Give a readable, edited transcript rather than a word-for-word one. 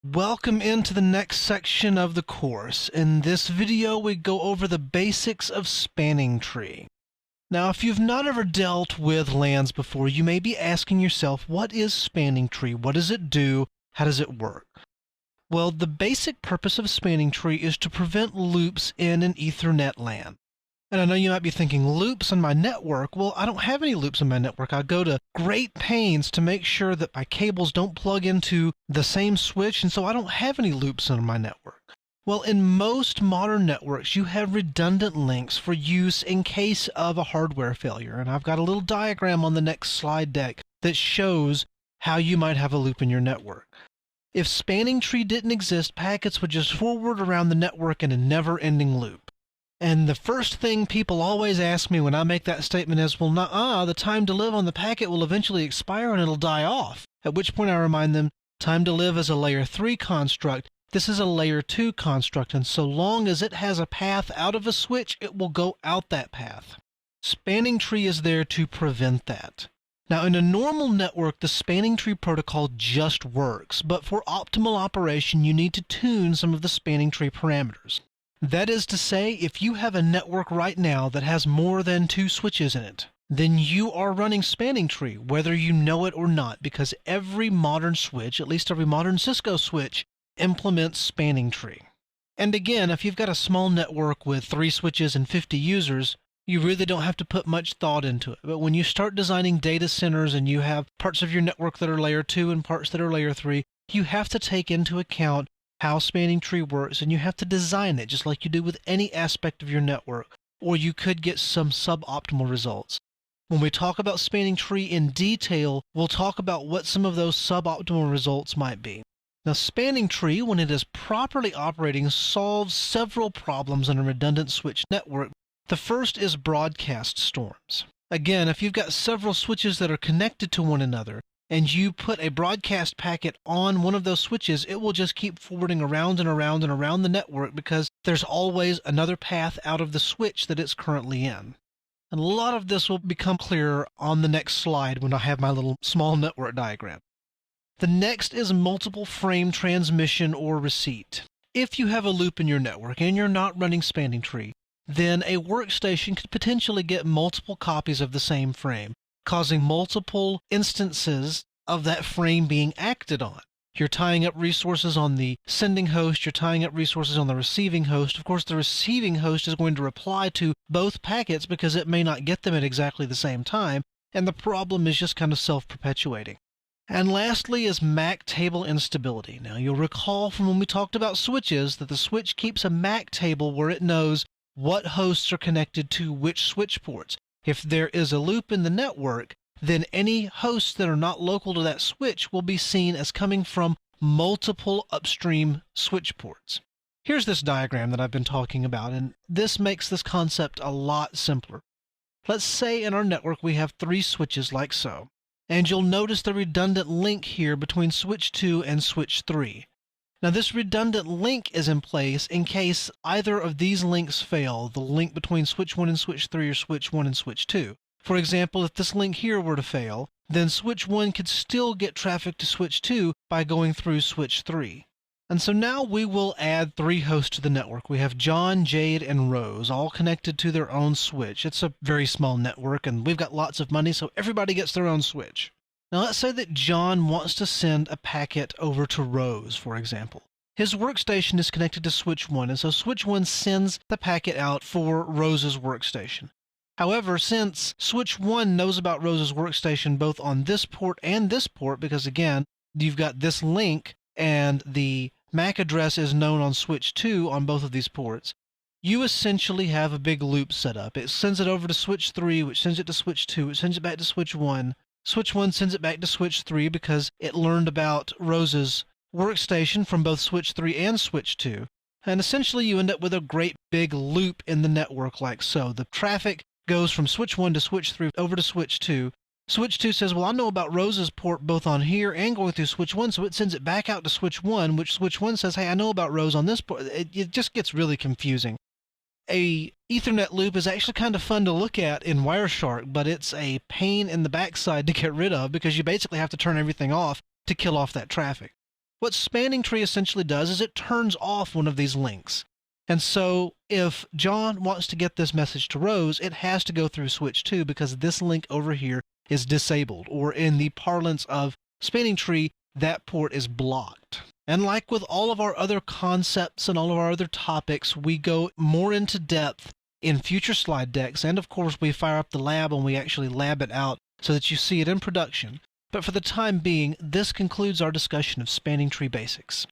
Welcome into the next section of the course. In this video, we go over the basics of spanning tree. Now, if you've not ever dealt with LANs before, you may be asking yourself, what is spanning tree? What does it do? How does it work? Well, the basic purpose of spanning tree is to prevent loops in an Ethernet LAN. And I know you might be thinking, loops on my network? Well, I don't have any loops on my network. I go to great pains to make sure that my cables don't plug into the same switch, and so I don't have any loops on my network. Well, in most modern networks, you have redundant links for use in case of a hardware failure. And I've got a little diagram on the next slide deck that shows how you might have a loop in your network. If spanning tree didn't exist, packets would just forward around the network in a never-ending loop. And the first thing people always ask me when I make that statement is, well, the time to live on the packet will eventually expire and it'll die off. At which point I remind them, time to live is a layer 3 construct. This is a layer 2 construct, and so long as it has a path out of a switch, it will go out that path. Spanning tree is there to prevent that. Now, in a normal network, the spanning tree protocol just works, but for optimal operation, you need to tune some of the spanning tree parameters. That is to say, if you have a network right now that has more than 2 switches in it, then you are running spanning tree, whether you know it or not, because every modern switch, at least every modern Cisco switch, implements spanning tree. And again, if you've got a small network with 3 switches and 50 users, you really don't have to put much thought into it. But when you start designing data centers and you have parts of your network that are layer 2 and parts that are layer 3, you have to take into account how spanning tree works, and you have to design it just like you do with any aspect of your network, or you could get some suboptimal results. When we talk about spanning tree in detail, we'll talk about what some of those suboptimal results might be. Now, spanning tree, when it is properly operating, solves several problems in a redundant switch network. The first is broadcast storms. Again, if you've got several switches that are connected to one another, and you put a broadcast packet on one of those switches, it will just keep forwarding around and around and around the network because there's always another path out of the switch that it's currently in. And a lot of this will become clearer on the next slide when I have my little small network diagram. The next is multiple frame transmission or receipt. If you have a loop in your network and you're not running spanning tree, then a workstation could potentially get multiple copies of the same frame, causing multiple instances of that frame being acted on. You're tying up resources on the sending host, you're tying up resources on the receiving host. Of course, the receiving host is going to reply to both packets because it may not get them at exactly the same time, and the problem is just kind of self-perpetuating. And lastly is MAC table instability. Now, you'll recall from when we talked about switches that the switch keeps a MAC table where it knows what hosts are connected to which switch ports. If there is a loop in the network, then any hosts that are not local to that switch will be seen as coming from multiple upstream switch ports. Here's this diagram that I've been talking about, and this makes this concept a lot simpler. Let's say in our network we have 3 switches like so, and you'll notice the redundant link here between switch 2 and switch 3. Now, this redundant link is in place in case either of these links fail, the link between switch 1 and switch 3 or switch 1 and switch 2. For example, if this link here were to fail, then switch 1 could still get traffic to switch 2 by going through switch 3. And so now we will add 3 hosts to the network. We have John, Jade, and Rose, all connected to their own switch. It's a very small network, and we've got lots of money, so everybody gets their own switch. Now, let's say that John wants to send a packet over to Rose, for example. His workstation is connected to switch 1, and so switch 1 sends the packet out for Rose's workstation. However, since switch 1 knows about Rose's workstation both on this port and this port, because again, you've got this link and the MAC address is known on switch 2 on both of these ports, you essentially have a big loop set up. It sends it over to switch 3, which sends it to switch 2, which sends it back to switch 1. Switch 1 sends it back to switch 3 because it learned about Rose's workstation from both switch 3 and switch 2. And essentially you end up with a great big loop in the network like so. The traffic goes from switch 1 to switch 3 over to switch 2. Switch 2 says, well, I know about Rose's port both on here and going through switch 1, so it sends it back out to switch 1, which switch 1 says, hey, I know about Rose on this port. It just gets really confusing. A Ethernet loop is actually kind of fun to look at in Wireshark, but it's a pain in the backside to get rid of because you basically have to turn everything off to kill off that traffic. What Spanning Tree essentially does is it turns off one of these links. And so if John wants to get this message to Rose, it has to go through switch 2 because this link over here is disabled, or in the parlance of Spanning Tree, that port is blocked. And like with all of our other concepts and all of our other topics, we go more into depth in future slide decks, and of course we fire up the lab and we actually lab it out so that you see it in production. But for the time being, this concludes our discussion of Spanning Tree basics.